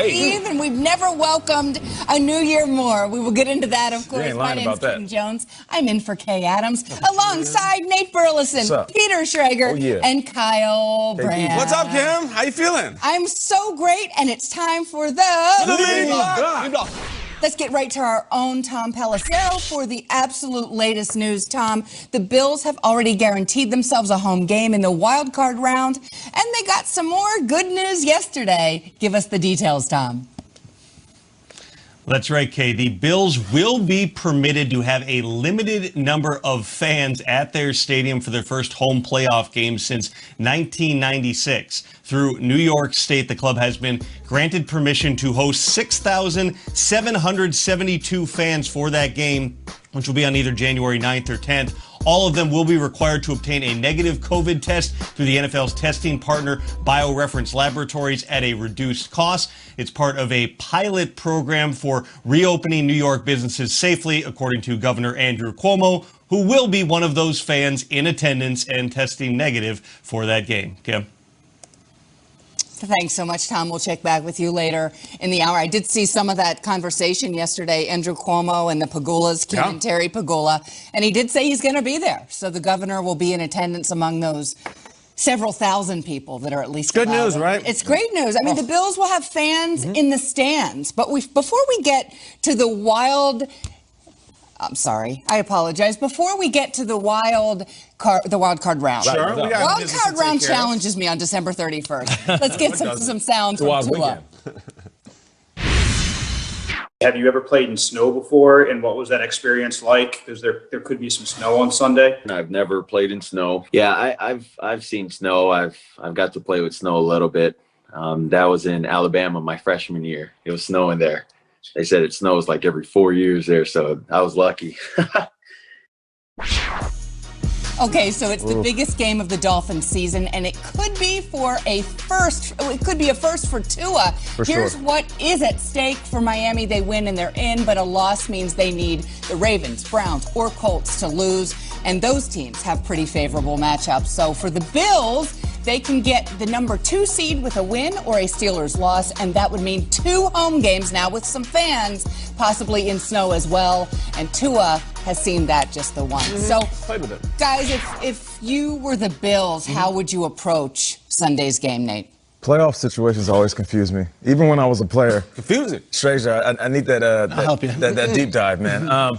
Eve, and we've never welcomed a new year more. We will get into that, of course. You ain't lying My name's about that. Kim Jones. I'm in for Kay Adams, alongside Nate Burleson, Peter Schrager, and Kyle Brand. What's up, Kim? How you feeling? I'm so great, and it's time for the... Let's get right to our own Tom Pelissero for the absolute latest news. Tom, the Bills have already guaranteed themselves a home game in the wild card round, and they got some more good news yesterday. Give us the details, Tom. That's right, Kay. The Bills will be permitted to have a limited number of fans at their stadium for their first home playoff game since 1996. Through New York State, the club has been granted permission to host 6,772 fans for that game, which will be on either January 9th or 10th. All of them will be required to obtain a negative COVID test through the NFL's testing partner, BioReference Laboratories, at a reduced cost. It's part of a pilot program for reopening New York businesses safely, according to Governor Andrew Cuomo, who will be one of those fans in attendance and testing negative for that game. Kim? Thanks so much, Tom. We'll check back with you later in the hour. I did see some of that conversation yesterday, Andrew Cuomo and the Pagulas, Kim and Terry Pagula, and he did say he's going to be there. So the governor will be in attendance among those several thousand people that are at least good news, right? It's great news. I mean, the Bills will have fans in the stands, but before we get to the wild... I'm sorry. I apologize. Before we get to the wild card round. Sure. Wild card round challenges me on December 31st. Let's get some sounds from Tua. Have you ever played in snow before, and what was that experience like? Because there could be some snow on Sunday. I've never played in snow. Yeah, I've seen snow. I've got to play with snow a little bit. That was in Alabama my freshman year. It was snowing there. They said it snows like every 4 years there, so I was lucky. Okay, so it's the biggest game of the Dolphins season, and it could be for a first. It could be a first for Tua. Here's what is at stake for Miami. They win and they're in, but a loss means they need the Ravens, Browns, or Colts to lose, and those teams have pretty favorable matchups. So for the Bills, they can get the number 2 seed with a win or a Steelers loss, and that would mean 2 home games now with some fans, possibly in snow as well. And Tua has seen that just the once. So, guys, if you were the Bills, how would you approach Sunday's game, Nate? Playoff situations always confuse me, even when I was a player. Confusing. Stranger, I need that, I'll help you. that deep dive, man.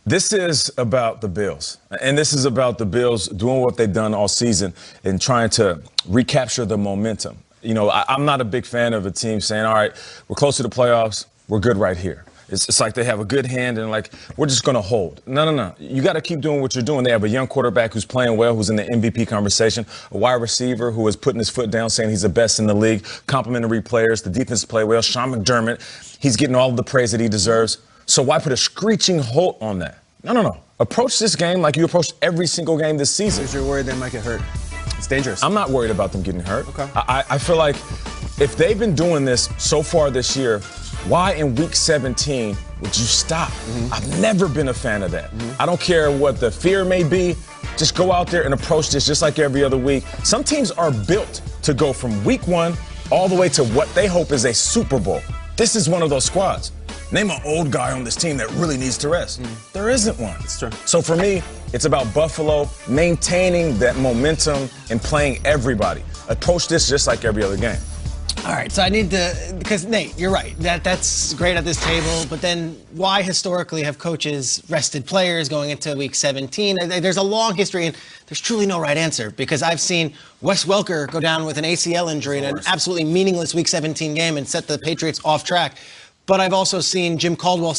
This is about the Bills, and this is about the Bills doing what they've done all season and trying to recapture the momentum. You know, I'm not a big fan of a team saying, all right, we're close to the playoffs, we're good right here. It's like they have a good hand and like, we're just going to hold. No. You got to keep doing what you're doing. They have a young quarterback who's playing well, who's in the MVP conversation, a wide receiver who is putting his foot down saying he's the best in the league, complimentary players, the defense play well, Sean McDermott, he's getting all of the praise that he deserves. So why put a screeching halt on that? No. Approach this game like you approach every single game this season. Because you're worried they might get hurt. It's dangerous. I'm not worried about them getting hurt. Okay. I feel like if they've been doing this so far this year, why in week 17 would you stop? I've never been a fan of that. I don't care what the fear may be. Just go out there and approach this just like every other week. Some teams are built to go from week 1 all the way to what they hope is a Super Bowl. This is one of those squads. Name an old guy on this team that really needs to rest. There isn't one. That's true. So for me, it's about Buffalo maintaining that momentum and playing everybody. Approach this just like every other game. All right, so I need to, because Nate, you're right. That's great at this table, but then why historically have coaches rested players going into week 17? There's a long history, and there's truly no right answer, because I've seen Wes Welker go down with an ACL injury in an absolutely meaningless week 17 game and set the Patriots off track. But I've also seen Jim Caldwell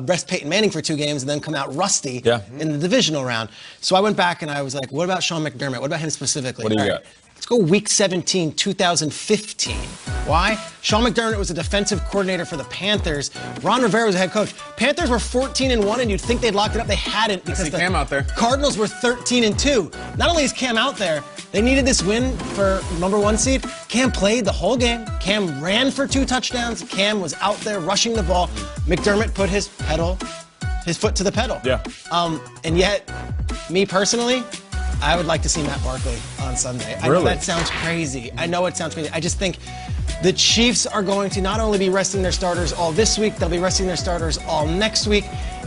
rest Peyton Manning for 2 games and then come out rusty in the divisional round. So I went back and I was like, what about Sean McDermott? What about him specifically? What do you got? Let's go week 17, 2015. Why? Sean McDermott was a defensive coordinator for the Panthers. Ron Rivera was the head coach. Panthers were 14-1, and you'd think they'd locked it up. They hadn't, because the Cam out there. Cardinals were 13-2. Not only is Cam out there, they needed this win for number 1 seed. Cam played the whole game. Cam ran for 2 touchdowns. Cam was out there rushing the ball. McDermott put his foot to the pedal. Yeah. And yet, me personally, I would like to see Matt Barkley on Sunday. I know that sounds crazy. I know it sounds crazy. I just think The Chiefs are going to not only be resting their starters all this week, they'll be resting their starters all next week.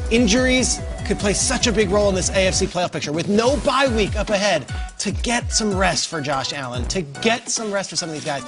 Injuries could play such a big role in this AFC playoff picture with no bye week up ahead. To get some rest for Josh Allen, to get some rest for some of these guys.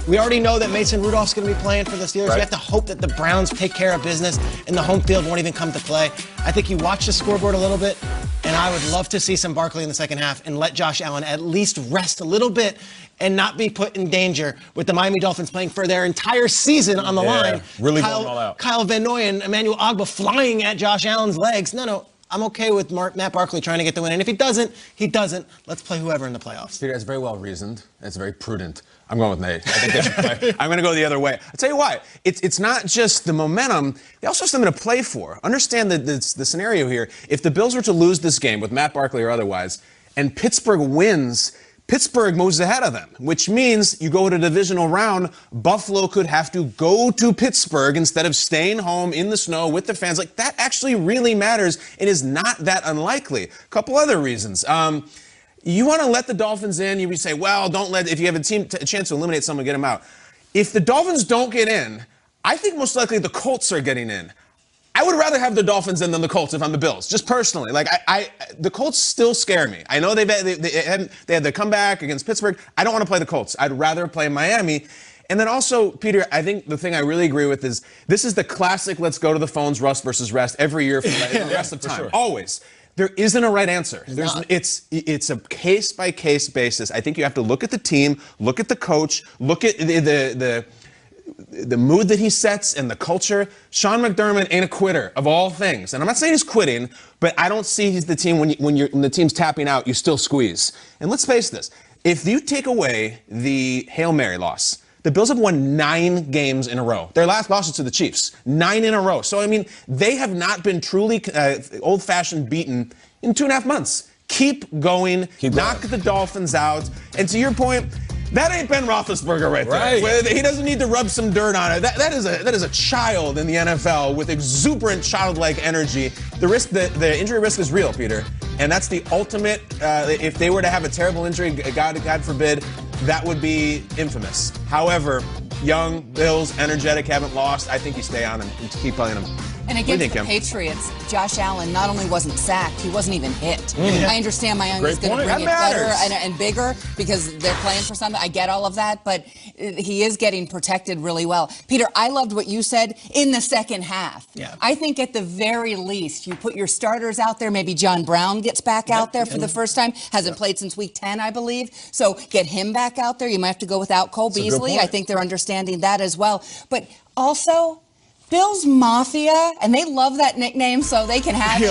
We already know that Mason Rudolph's going to be playing for the Steelers. You have to hope that the Browns take care of business and the home field won't even come to play. I think you watch the scoreboard a little bit, and I would love to see some Barkley in the second half and let Josh Allen at least rest a little bit and not be put in danger with the Miami Dolphins playing for their entire season on the line. Really going all out. Kyle Van Noy and Emmanuel Ogbah flying at Josh Allen's legs. No, I'm okay with Matt Barkley trying to get the win. And if he doesn't, he doesn't. Let's play whoever in the playoffs. Peter, that's very well reasoned. It's very prudent. I'm going with Nate. I think they should play. I'm going to go the other way. I'll tell you why. It's not just the momentum. They also have something to play for. Understand the scenario here. If the Bills were to lose this game with Matt Barkley or otherwise, and Pittsburgh wins, Pittsburgh moves ahead of them, which means you go to divisional round, Buffalo could have to go to Pittsburgh instead of staying home in the snow with the fans. Like, that actually really matters and is not that unlikely. A couple other reasons. You want to let the Dolphins in, you would say, well, don't let, if you have a chance to eliminate someone, get them out. If the Dolphins don't get in, I think most likely the Colts are getting in. I would rather have the Dolphins in than the Colts if I'm the Bills, just personally. Like, the Colts still scare me. I know they had the comeback against Pittsburgh. I don't want to play the Colts. I'd rather play Miami. And then also, Peter, I think the thing I really agree with is this is the classic let's go to the phones, rust versus rest, every year for the rest of the time. Sure. Always. There isn't a right answer. It's a case-by-case basis. I think you have to look at the team, look at the coach, look at the mood that he sets and the culture. Sean McDermott ain't a quitter of all things. And I'm not saying he's quitting, but I don't see he's the team when the team's tapping out, you still squeeze. And let's face this. If you take away the Hail Mary loss, the Bills have won 9 games in a row. Their last loss was to the Chiefs. 9 in a row. So, I mean, they have not been truly old-fashioned beaten in 2.5 months. Keep going. Knock the Dolphins out. And to your point, that ain't Ben Roethlisberger right there. He doesn't need to rub some dirt on it. That is a child in the NFL with exuberant childlike energy. The injury risk is real, Peter. And that's the ultimate, if they were to have a terrible injury, God forbid, that would be infamous. However, young, Bills, energetic, haven't lost. I think you stay on and keep playing them. And against the Patriots, Josh Allen not only wasn't sacked, he wasn't even hit. I understand Miami's going to bring it better and bigger because they're playing for something. I get all of that, but he is getting protected really well. Peter, I loved what you said in the second half. Yeah. I think at the very least, you put your starters out there. Maybe John Brown gets back out there for the first time. Hasn't played since week 10, I believe. So get him back out there. You might have to go without Cole Beasley. I think they're understanding that as well. But also, Bills Mafia, and they love that nickname, so they can have it.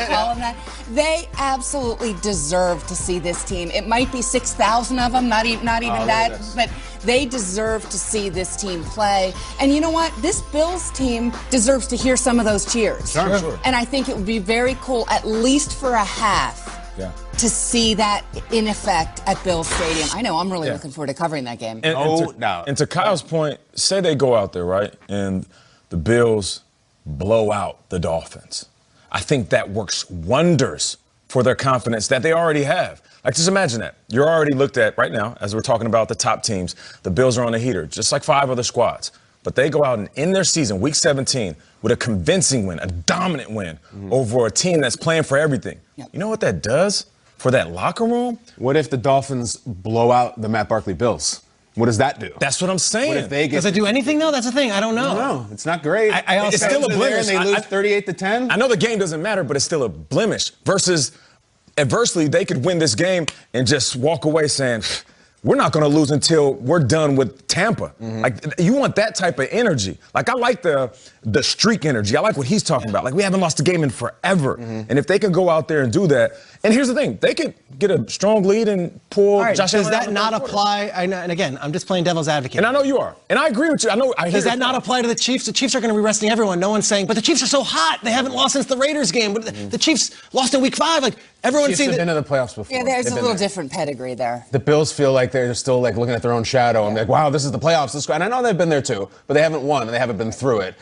Call them that. They absolutely deserve to see this team. It might be 6,000 of them, not even that, but they deserve to see this team play. And you know what? This Bills team deserves to hear some of those cheers. Sure. And I think it would be very cool, at least for a half, to see that in effect at Bills Stadium. I know I'm really looking forward to covering that game. And to Kyle's point, say they go out there, right, and the Bills blow out the Dolphins. I think that works wonders for their confidence that they already have. Like, just imagine that. You're already looked at right now, as we're talking about the top teams. The Bills are on a heater, just like 5 other squads. But they go out and end their season, week 17, with a convincing win, a dominant win over a team that's playing for everything. You know what that does for that locker room? What if the Dolphins blow out the Matt Barkley Bills? What does that do? That's what I'm saying. What if they does it do anything, though? That's the thing. I don't know. No, it's not great. It's still a blemish. They lose 38-10. I know the game doesn't matter, but it's still a blemish. Versus, adversely, they could win this game and just walk away saying, we're not going to lose until we're done with Tampa. Like, you want that type of energy. Like, I like the streak energy. I like what he's talking about. Like, we haven't lost a game in forever. And if they can go out there and do that, and here's the thing, they could get a strong lead and pull Josh Allen. Does that not apply? And again, I'm just playing devil's advocate. And I know you are. And I agree with you. Does that not apply to the Chiefs? The Chiefs are going to be resting everyone. No one's saying, but the Chiefs are so hot. They haven't lost since the Raiders game. But the Chiefs lost in week 5. Like, everyone's seen Chiefs have been in the playoffs before. Yeah, there's a little different pedigree there. The Bills feel like they're still like looking at their own shadow. I'm like, wow, this is the playoffs. And I know they've been there too, but they haven't won and they haven't been through it.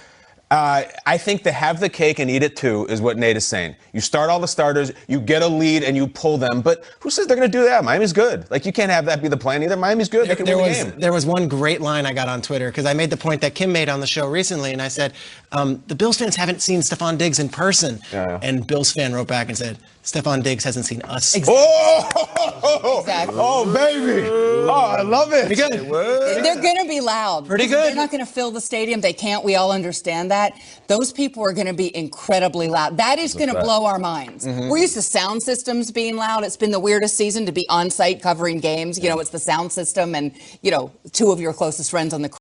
I think to have the cake and eat it too is what Nate is saying. You start all the starters, you get a lead, and you pull them. But who says they're going to do that? Miami's good. Like, you can't have that be the plan either. Miami's good. They can win the game. There was one great line I got on Twitter because I made the point that Kim made on the show recently, and I said, the Bills fans haven't seen Stephon Diggs in person. Yeah. And Bills fan wrote back and said, Stephon Diggs hasn't seen us. Exactly. Oh, Exactly. oh, baby. Oh, I love it. Pretty good. They're going to be loud. Pretty good. They're not going to fill the stadium. They can't. We all understand that. Those people are going to be incredibly loud. That is going to blow our minds. We're used to sound systems being loud. It's been the weirdest season to be on site covering games. You know, it's the sound system and, you know, two of your closest friends on the